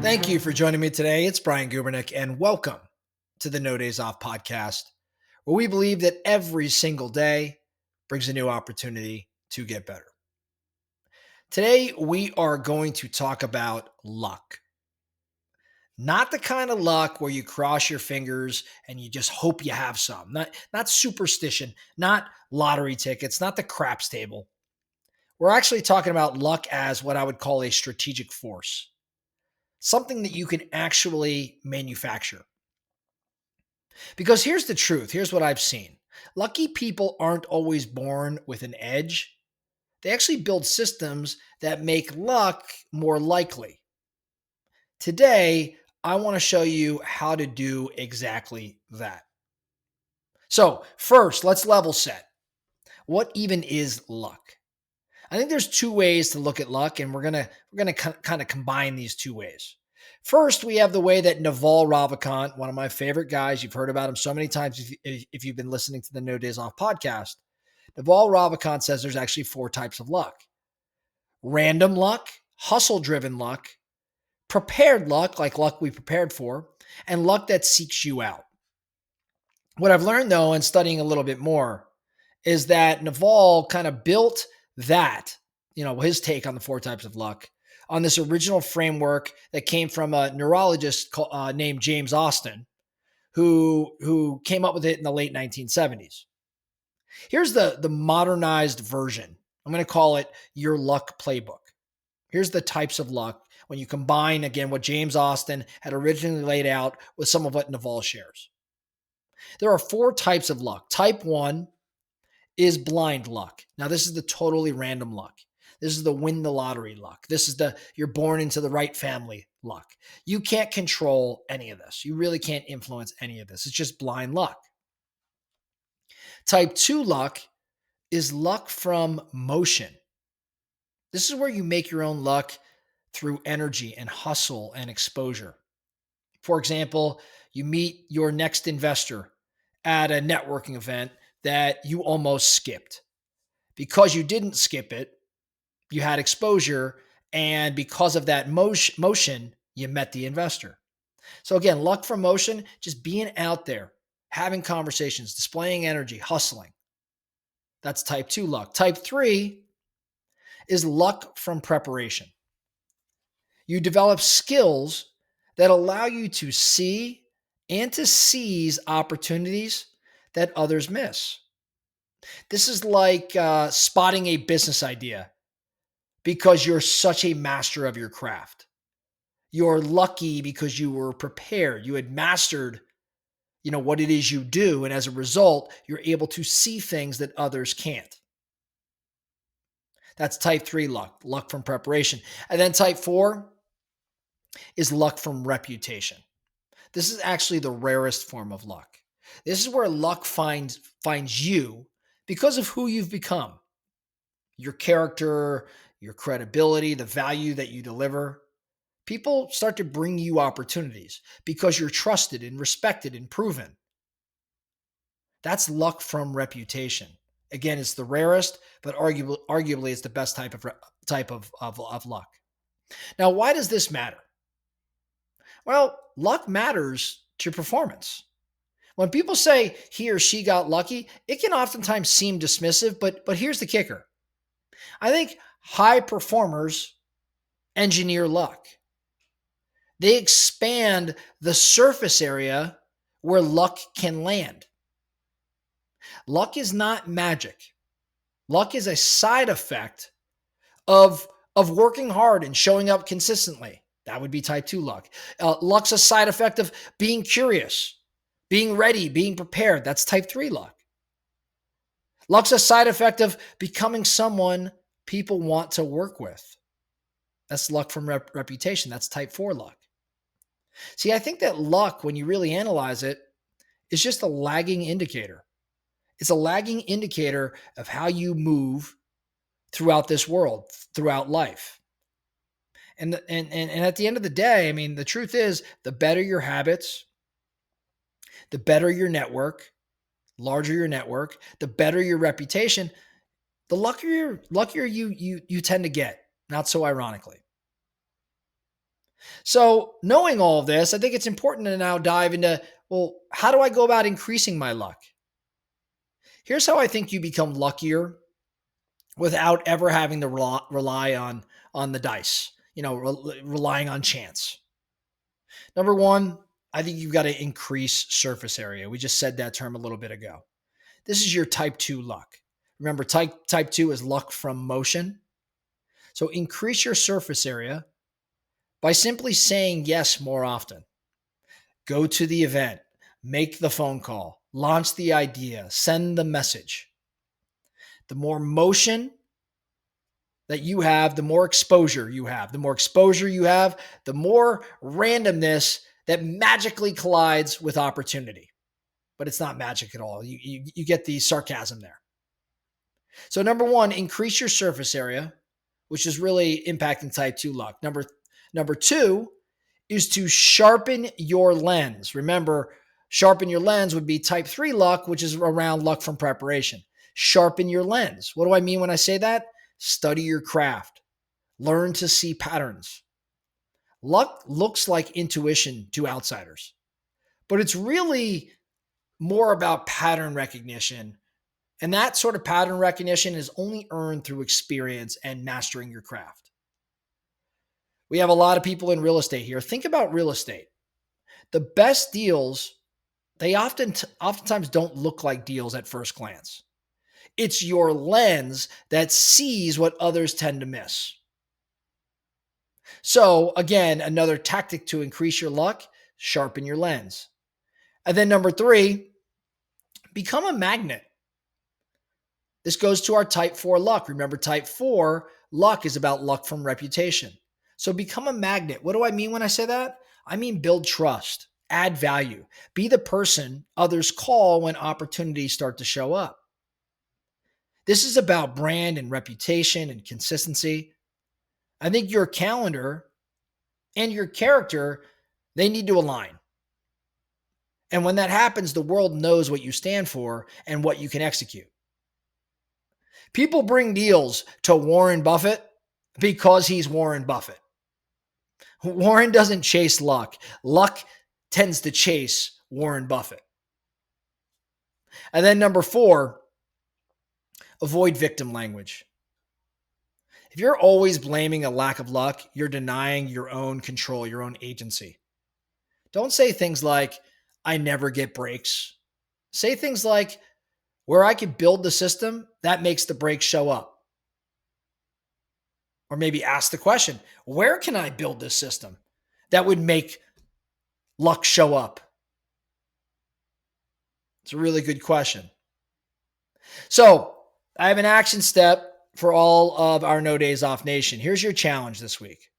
Thank you for joining me today. It's Brian Gubernick, and welcome to the No Days Off podcast, where we believe that every single day brings a new opportunity to get better. Today, we are going to talk about luck. Not the kind of luck where you cross your fingers and you just hope you have some. Not superstition, not lottery tickets, not the craps table. We're actually talking about luck as what I would call a strategic force, something that you can actually manufacture. Because here's the truth. Here's what I've seen. Lucky people aren't always born with an edge. They actually build systems that make luck more likely. Today, I want to show you how to do exactly that. So first, let's level set. What even is luck? I think there's two ways to look at luck, and we're gonna kind of combine these two ways. First, we have the way that Naval Ravikant, one of my favorite guys, you've heard about him so many times if you've been listening to the No Days Off podcast. Naval Ravikant says there's actually four types of luck: random luck, hustle-driven luck, prepared luck, like luck we prepared for, and luck that seeks you out. What I've learned, though, in studying a little bit more, is that Naval kind of built that, his take on the four types of luck, on this original framework that came from a neurologist named James Austin, who came up with it in the late 1970s. Here's the modernized version. I'm going to call it your luck playbook. Here's the types of luck when you combine, again, what James Austin had originally laid out with some of what Naval shares. There are four types of luck. Type 1 is blind luck. Now, this is the totally random luck. This is the win the lottery luck. This is the you're born into the right family luck. You can't control any of this. You really can't influence any of this. It's just blind luck. Type 2 luck is luck from motion. This is where you make your own luck through energy and hustle and exposure. For example, you meet your next investor at a networking event that you almost skipped. Because you didn't skip it, you had exposure, and because of that motion, you met the investor. So again, luck from motion, just being out there, having conversations, displaying energy, hustling. That's type 2 luck. Type 3 is luck from preparation. You develop skills that allow you to see and to seize opportunities that others miss. This is like spotting a business idea because you're such a master of your craft. You're lucky because you were prepared. You had mastered, what it is you do. And as a result, you're able to see things that others can't. That's type 3 luck from preparation. And then type 4 is luck from reputation. This is actually the rarest form of luck. This is where luck finds you because of who you've become. Your character, your credibility, the value that you deliver. People start to bring you opportunities because you're trusted and respected and proven. That's luck from reputation. Again, it's the rarest, but arguably it's the best type of luck. Now, why does this matter? Well, luck matters to your performance. When people say he or she got lucky, it can oftentimes seem dismissive, but here's the kicker. I think high performers engineer luck. They expand the surface area where luck can land. Luck is not magic. Luck is a side effect of working hard and showing up consistently. That would be type 2 luck. Luck's a side effect of being curious, being ready, being prepared. That's type 3 luck. Luck's a side effect of becoming someone people want to work with. That's luck from reputation. That's type 4 luck. See, I think that luck, when you really analyze it, is just a lagging indicator. It's a lagging indicator of how you move throughout this world, throughout life. And at the end of the day, I mean, the truth is, the better your habits, the better your network, larger your network, the better your reputation, the luckier you tend to get, not so ironically. So, knowing all of this, I think it's important to now dive into, well, how do I go about increasing my luck? Here's how I think you become luckier without ever having to rely on the dice, relying on chance. Number one, I think you've got to increase surface area. We just said that term a little bit ago. This is your type 2 luck. Remember, type 2 is luck from motion. So increase your surface area by simply saying yes more often. Go to the event, make the phone call, launch the idea, send the message. The more motion that you have, the more exposure you have. The more exposure you have, the more randomness that magically collides with opportunity. But it's not magic at all. You get the sarcasm there. So number one, increase your surface area, which is really impacting type 2 luck. Number two is to sharpen your lens. Remember, sharpen your lens would be type 3 luck, which is around luck from preparation. Sharpen your lens. What do I mean when I say that? Study your craft. Learn to see patterns. Luck looks like intuition to outsiders, but it's really more about pattern recognition. And that sort of pattern recognition is only earned through experience and mastering your craft. We have a lot of people in real estate here. Think about real estate. The best deals, they oftentimes don't look like deals at first glance. It's your lens that sees what others tend to miss. So again, another tactic to increase your luck, sharpen your lens. And then number three, become a magnet. This goes to our type 4 luck. Remember, type 4 luck is about luck from reputation. So become a magnet. What do I mean when I say that? I mean build trust, add value, be the person others call when opportunities start to show up. This is about brand and reputation and consistency. I think your calendar and your character, they need to align. And when that happens, the world knows what you stand for and what you can execute. People bring deals to Warren Buffett because he's Warren Buffett. Warren doesn't chase luck. Luck tends to chase Warren Buffett. And then number four, avoid victim language. If you're always blaming a lack of luck, you're denying your own control, your own agency. Don't say things like, I never get breaks. Say things like, where I could build the system, that makes the breaks show up. Or maybe ask the question, where can I build this system that would make luck show up? It's a really good question. So I have an action step for all of our No Days Off Nation. Here's your challenge this week.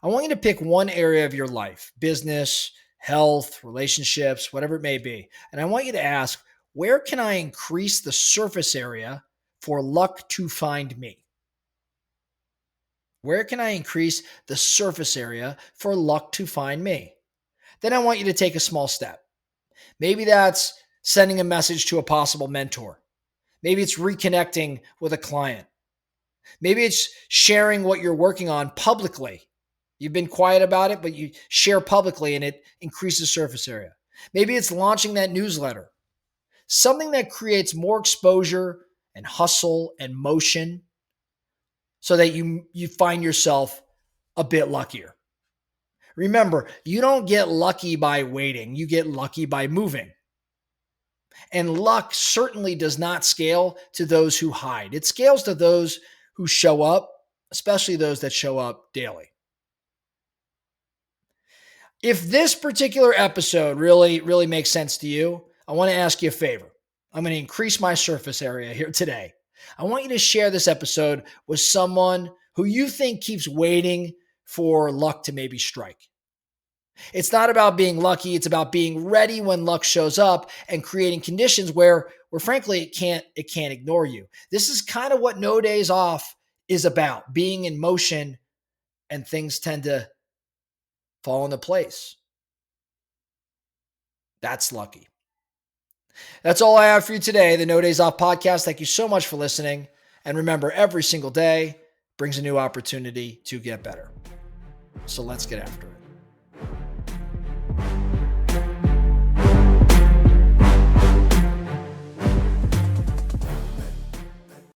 I want you to pick one area of your life, business, health, relationships, whatever it may be. And I want you to ask, where can I increase the surface area for luck to find me? Where can I increase the surface area for luck to find me? Then I want you to take a small step. Maybe that's sending a message to a possible mentor. Maybe it's reconnecting with a client. Maybe it's sharing what you're working on publicly. You've been quiet about it, but you share publicly and it increases surface area. Maybe it's launching that newsletter. Something that creates more exposure and hustle and motion so that you find yourself a bit luckier. Remember, you don't get lucky by waiting. You get lucky by moving. And luck certainly does not scale to those who hide. It scales to those who show up, especially those that show up daily. If this particular episode really makes sense to you, I want to ask you a favor. I'm going to increase my surface area here today. I want you to share this episode with someone who you think keeps waiting for luck to maybe strike. It's not about being lucky. It's about being ready when luck shows up and creating conditions where frankly, it can't ignore you. This is kind of what No Days Off is about, being in motion, and things tend to fall into place. That's lucky. That's all I have for you today, the No Days Off podcast. Thank you so much for listening. And remember, every single day brings a new opportunity to get better. So let's get after it.